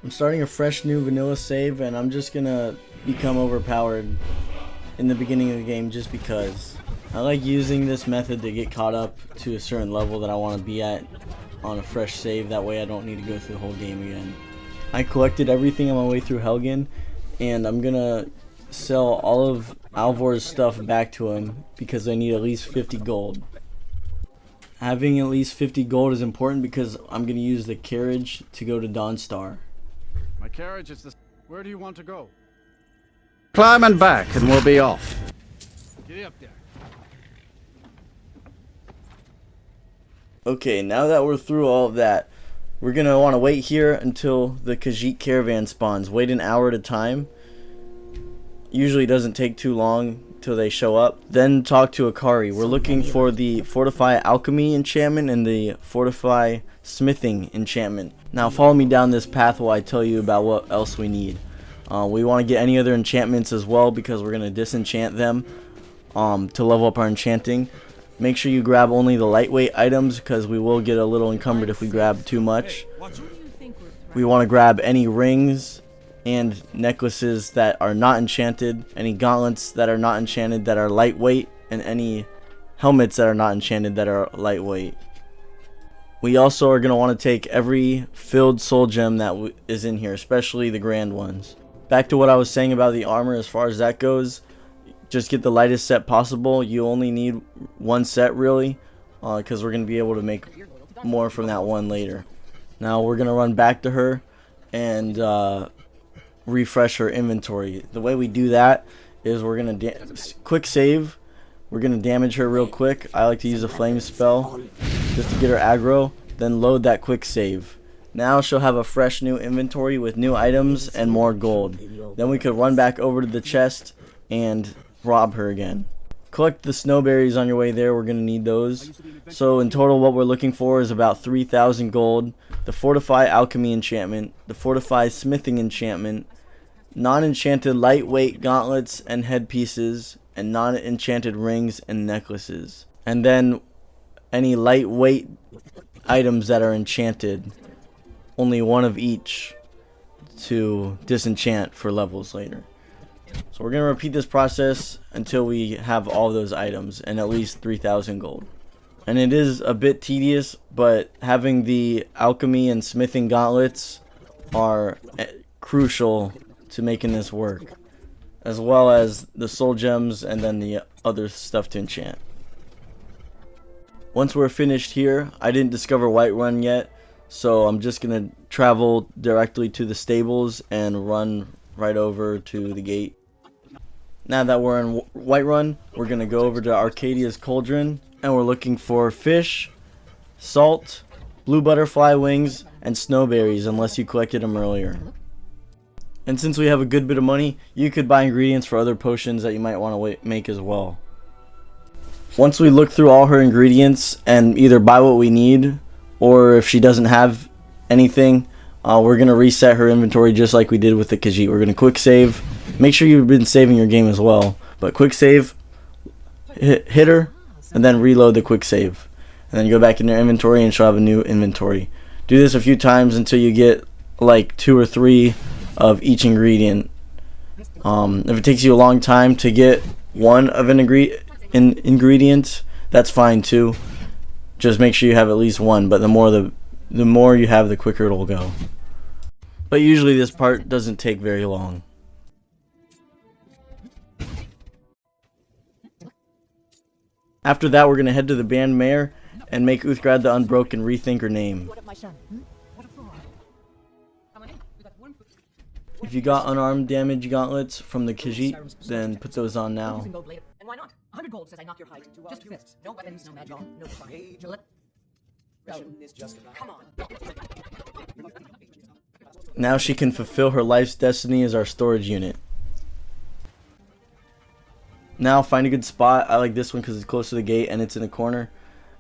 I'm starting a fresh new vanilla save, and I'm just gonna become overpowered in the beginning of the game just because. I like using this method to get caught up to a certain level that I want to be at on a fresh save. That way I don't need to go through the whole game again. I collected everything on my way through Helgen, and I'm gonna sell all of Alvor's stuff back to him because I need at least 50 gold. Having at least 50 gold is important because I'm gonna use the carriage to go to Dawnstar. My carriage is the... Where do you want to go? Climb and back and we'll be off. Get up there. Okay, now that we're through all of that, we're gonna want to wait here until the Khajiit caravan spawns. Wait an hour at a time. Usually doesn't take too long till they show up. Then talk to Akari. We're looking for the Fortify Alchemy enchantment and the Fortify Smithing enchantment. Now follow me down this path while I tell you about what else we need. We want to get any other enchantments as well because we're going to disenchant them to level up our enchanting. Make sure you grab only the lightweight items because we will get a little encumbered if we grab too much. We want to grab any rings and necklaces that are not enchanted, any gauntlets that are not enchanted that are lightweight, and any helmets that are not enchanted that are lightweight. We also are going to want to take every filled soul gem that is in here, especially the grand ones. Back to what I was saying about the armor, as far as that goes, just get the lightest set possible. You only need one set really, because we're going to be able to make more from that one later. Now we're going to run back to her and refresh her inventory. The way we do that is we're going to quick save. We're going to damage her real quick. I like to use a flame spell just to get her aggro, then load that quick save. Now she'll have a fresh new inventory with new items and more gold. Then we could run back over to the chest and rob her again. Collect the snowberries on your way there. We're going to need those. So in total what we're looking for is about 3,000 gold. The Fortify Alchemy enchantment, the Fortify Smithing enchantment, non-enchanted lightweight gauntlets and headpieces, and non-enchanted rings and necklaces. And then any lightweight items that are enchanted. Only one of each to disenchant for levels later. So we're going to repeat this process until we have all those items and at least 3,000 gold. And it is a bit tedious, but having the alchemy and smithing gauntlets are crucial to making this work, as well as the soul gems and then the other stuff to enchant. Once we're finished here, I didn't discover Whiterun yet, so I'm just going to travel directly to the stables and run right over to the gate. Now that we're in Whiterun, we're going to go over to Arcadia's Cauldron, and we're looking for fish, salt, blue butterfly wings, and snowberries unless you collected them earlier. And since we have a good bit of money, you could buy ingredients for other potions that you might want to make as well. Once we look through all her ingredients and either buy what we need, or if she doesn't have anything, we're going to reset her inventory just like we did with the Khajiit. We're going to quick save. Make sure you've been saving your game as well. But quick save, hit her, and then reload the quick save. And then you go back in your inventory and she'll have a new inventory. Do this a few times until you get like 2 or 3 of each ingredient. If it takes you a long time to get one of an ingredient, that's fine too. Just make sure you have at least one, but the more you have, the quicker it'll go. But usually this part doesn't take very long. After that, we're going to head to the Band Mayor and make Uthgrad the Unbroken rethink her name. If you got unarmed damage gauntlets from the Khajiit, then put those on now. And why not? 100 gold says I knock your height. Just fists. No weapons, no magic, no fire. Come on. Now she can fulfill her life's destiny as our storage unit. Now find a good spot. I like this one because it's close to the gate and it's in a corner.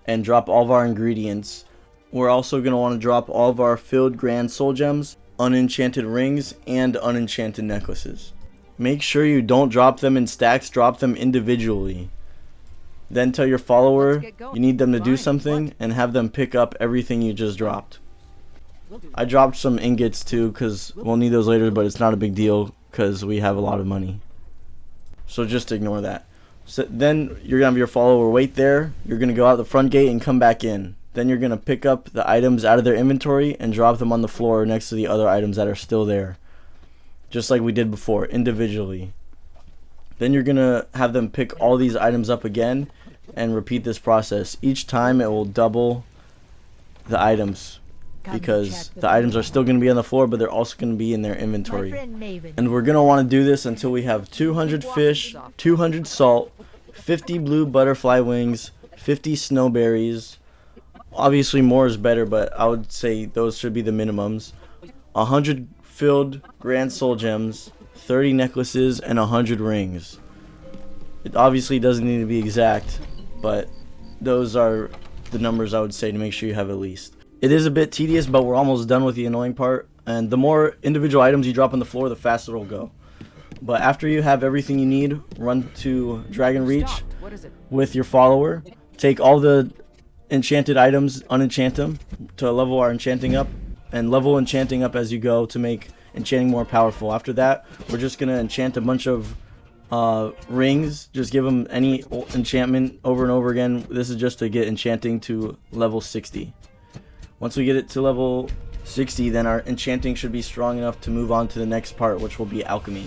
And drop all of our ingredients. We're also going to want to drop all of our filled grand soul gems, unenchanted rings, and unenchanted necklaces. Make sure you don't drop them in stacks, drop them individually. Then tell your follower you need them to do something and have them pick up everything you just dropped. I dropped some ingots too because we'll need those later, but it's not a big deal because we have a lot of money. So just ignore that. So then you're going to have your follower wait there. You're going to go out the front gate and come back in. Then you're going to pick up the items out of their inventory and drop them on the floor next to the other items that are still there. Just like we did before, individually. Then you're going to have them pick all these items up again and repeat this process. Each time it will double the items because the items are still going to be on the floor, but they're also going to be in their inventory. And we're going to want to do this until we have 200 fish, 200 salt, 50 blue butterfly wings, 50 snowberries. Obviously more is better, but I would say those should be the minimums. 100 filled grand soul gems, 30 necklaces, and 100 rings. It obviously doesn't need to be exact, but those are the numbers I would say to make sure you have at least. It is a bit tedious, but we're almost done with the annoying part. And the more individual items you drop on the floor, the faster it'll go. But after you have everything you need, run to Dragon Reach with your follower. Take all the enchanted items, unenchant them to level our enchanting up. And level enchanting up as you go to make enchanting more powerful. After that, we're just going to enchant a bunch of rings. Just give them any enchantment over and over again. This is just to get enchanting to level 60. Once we get it to level 60, then our enchanting should be strong enough to move on to the next part, which will be alchemy.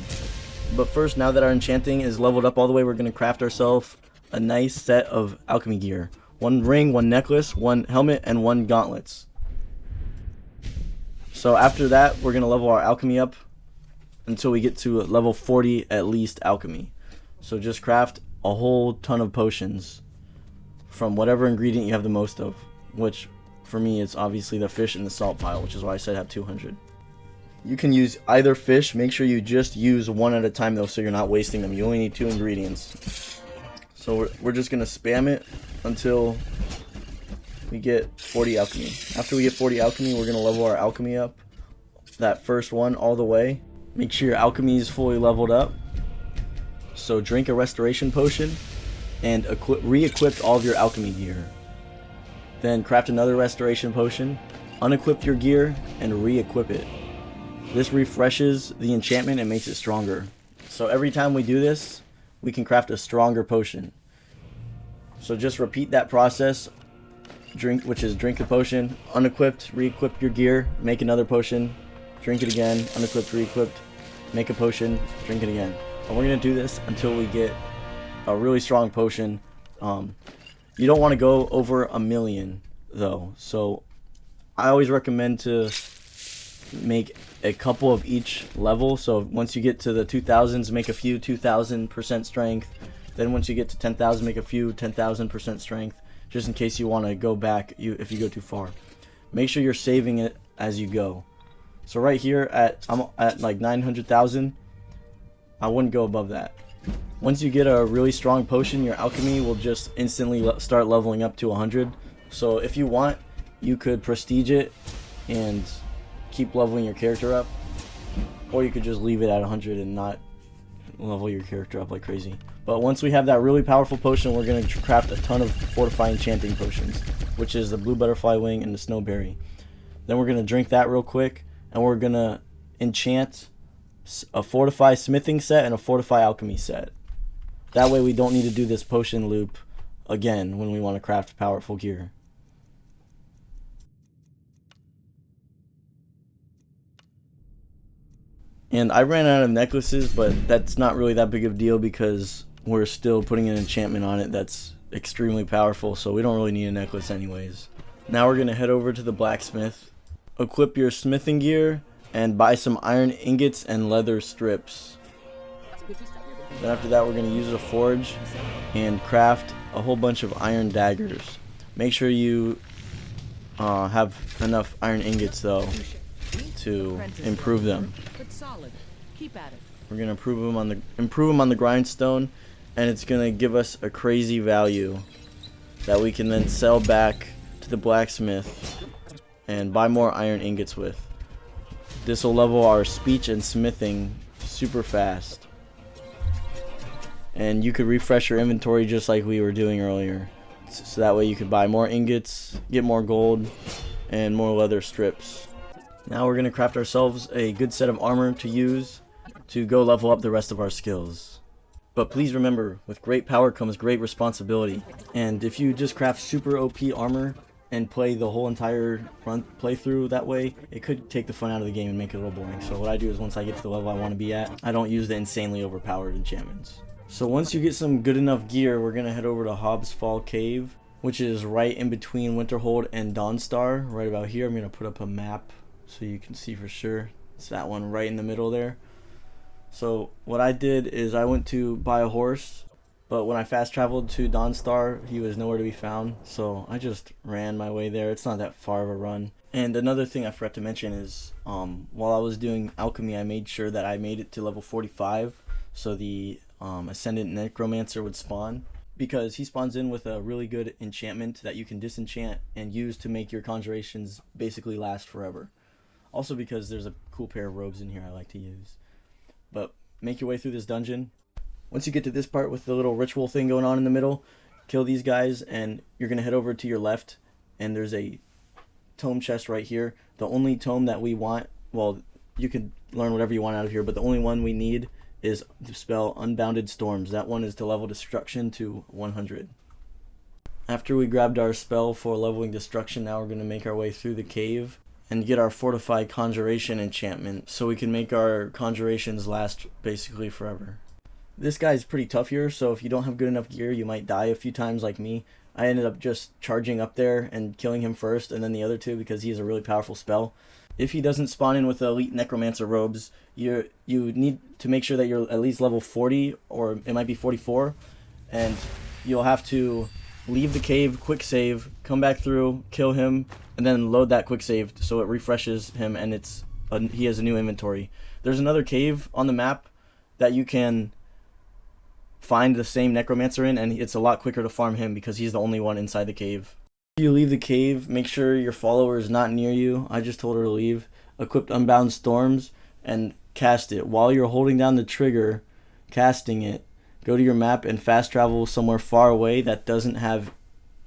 But first, now that our enchanting is leveled up all the way, we're going to craft ourselves a nice set of alchemy gear. 1 ring, 1 necklace, 1 helmet, and 1 gauntlets. So after that, we're going to level our alchemy up until we get to level 40 at least alchemy. So just craft a whole ton of potions from whatever ingredient you have the most of, which for me it's obviously the fish and the salt pile, which is why I said have 200. You can use either fish. Make sure you just use one at a time though, so you're not wasting them. You only need 2 ingredients. So we're just going to spam it until we get 40 alchemy. After we get 40 alchemy, we're going to level our alchemy up. That first one all the way. Make sure your alchemy is fully leveled up. So drink a restoration potion and re-equip all of your alchemy gear. Then craft another restoration potion, unequip your gear, and re-equip it. This refreshes the enchantment and makes it stronger. So every time we do this, we can craft a stronger potion. So just repeat that process. Drink the potion, unequipped, re-equip your gear, make another potion, drink it again, unequipped, re-equipped, make a potion, drink it again. And we're going to do this until we get a really strong potion. You don't want to go over 1,000,000 though, so I always recommend to make a couple of each level. So once you get to the 2000s, make a few 2000% strength. Then once you get to 10,000, make a few 10,000% strength, just in case you want to go back if you go too far. Make sure you're saving it as you go. So right here I'm at like 900,000. I wouldn't go above that. Once you get a really strong potion, your alchemy will just instantly start leveling up to 100. So if you want, you could prestige it and keep leveling your character up, or you could just leave it at 100 and not level your character up like crazy. But once we have that really powerful potion, we're going to craft a ton of fortify enchanting potions, which is the blue butterfly wing and the snowberry. Then we're going to drink that real quick, and we're going to enchant a fortify smithing set and a fortify alchemy set. That way we don't need to do this potion loop again when we want to craft powerful gear. And I ran out of necklaces, but that's not really that big of a deal because we're still putting an enchantment on it that's extremely powerful, so we don't really need a necklace anyways. Now we're going to head over to the blacksmith, equip your smithing gear, and buy some iron ingots and leather strips. Then after that, we're going to use a forge and craft a whole bunch of iron daggers. Make sure you have enough iron ingots though to improve them. We're going to improve them on the grindstone, and it's going to give us a crazy value that we can then sell back to the blacksmith and buy more iron ingots with. This will level our speech and smithing super fast. And you could refresh your inventory just like we were doing earlier. So that way you could buy more ingots, get more gold, and more leather strips. Now we're going to craft ourselves a good set of armor to use to go level up the rest of our skills. But please remember, with great power comes great responsibility. And if you just craft super OP armor and play the whole entire playthrough that way, it could take the fun out of the game and make it a little boring. So what I do is once I get to the level I want to be at, I don't use the insanely overpowered enchantments. So once you get some good enough gear, we're going to head over to Hob's Fall Cave, which is right in between Winterhold and Dawnstar, right about here. I'm going to put up a map so you can see for sure. It's that one right in the middle there. So what I did is I went to buy a horse, but when I fast traveled to Dawnstar, he was nowhere to be found. So I just ran my way there. It's not that far of a run. And another thing I forgot to mention is while I was doing alchemy, I made sure that I made it to level 45 so the Ascendant Necromancer would spawn, because he spawns in with a really good enchantment that you can disenchant and use to make your conjurations basically last forever. Also because there's a cool pair of robes in here I like to use. But make your way through this dungeon. Once you get to this part with the little ritual thing going on in the middle, kill these guys and you're going to head over to your left and there's a tome chest right here. The only tome that we want, well, you can learn whatever you want out of here, but the only one we need is the spell Unbounded Storms. That one is to level Destruction to 100. After we grabbed our spell for leveling Destruction, now we're going to make our way through the cave and get our Fortified Conjuration enchantment so we can make our conjurations last basically forever. This guy's pretty tough here, so if you don't have good enough gear, you might die a few times like me. I ended up just charging up there and killing him first and then the other two because he has a really powerful spell. If he doesn't spawn in with the Elite Necromancer robes, you need to make sure that you're at least level 40, or it might be 44, and you'll have to leave the cave, quick save, come back through, kill him, and then load that quick save so it refreshes him and he has a new inventory. There's another cave on the map that you can find the same Necromancer in, and it's a lot quicker to farm him because he's the only one inside the cave. If you leave the cave, make sure your follower is not near you. I just told her to leave. Equip Unbound Storms and cast it. While you're holding down the trigger, casting it, go to your map and fast travel somewhere far away that doesn't have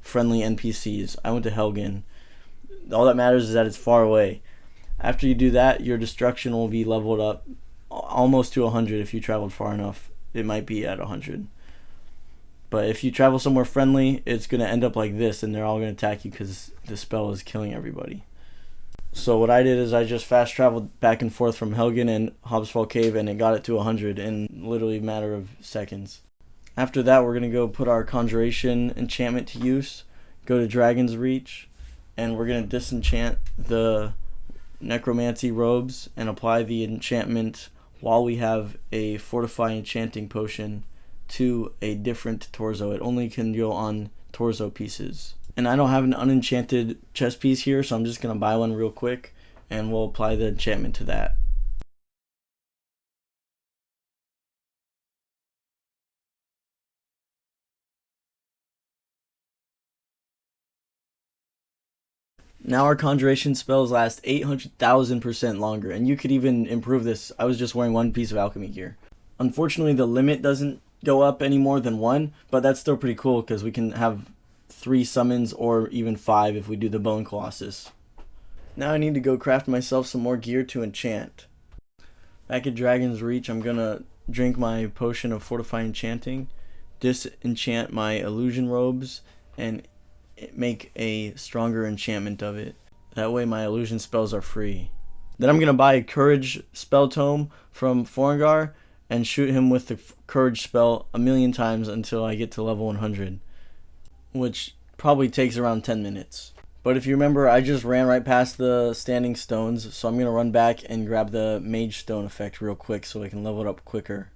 friendly NPCs. I went to Helgen. All that matters is that it's far away. After you do that, your destruction will be leveled up almost to 100 if you traveled far enough. It might be at 100. But if you travel somewhere friendly, it's going to end up like this, and they're all going to attack you because the spell is killing everybody. So what I did is I just fast traveled back and forth from Helgen and Hobsfall Cave, and it got it to 100 in literally a matter of seconds. After that, we're going to go put our Conjuration enchantment to use, go to Dragon's Reach, and we're going to disenchant the Necromancy robes and apply the enchantment while we have a Fortify Enchanting potion to a different torso. It only can go on torso pieces. And I don't have an unenchanted chest piece here, so I'm just going to buy one real quick and we'll apply the enchantment to that. Now our conjuration spells last 800,000% longer, and you could even improve this. I was just wearing one piece of alchemy gear. Unfortunately, the limit doesn't go up any more than 1, but that's still pretty cool because we can have 3 summons or even 5 if we do the Bone Colossus. Now I need to go craft myself some more gear to enchant. Back at Dragon's Reach, I'm gonna drink my potion of Fortify Enchanting, disenchant my illusion robes, and make a stronger enchantment of it. That way my illusion spells are free. Then I'm gonna buy a Courage spell tome from Forengar and shoot him with the Courage spell 1,000,000 times until I get to level 100, which probably takes around 10 minutes. But if you remember, I just ran right past the standing stones, so I'm going to run back and grab the Mage Stone effect real quick so I can level it up quicker.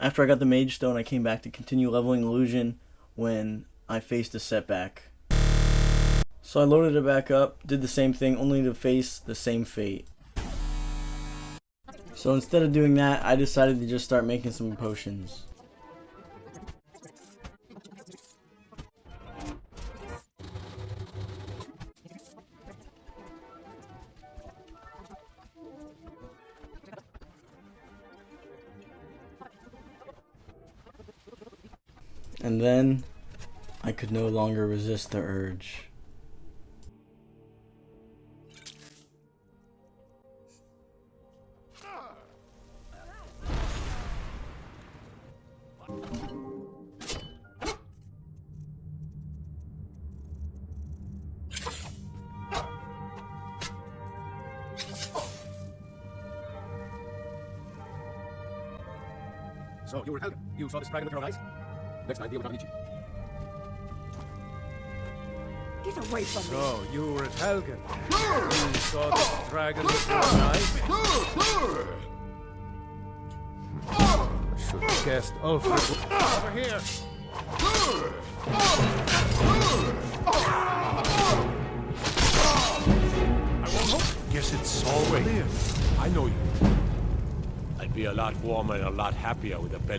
After I got the Mage Stone, I came back to continue leveling Illusion when I faced a setback. So I loaded it back up, did the same thing, only to face the same fate. So instead of doing that, I decided to just start making some potions. And then I could no longer resist the urge. So, you were Helgen. You saw this dragon with your own eyes? Next time, deal with Amici. Get away from me. So, you were at Helgen. You saw this dragon with your own eyes? I should have guessed Ulfric was over here. Guess it's all clear. I know you. I'd be a lot warmer and a lot happier with a belly.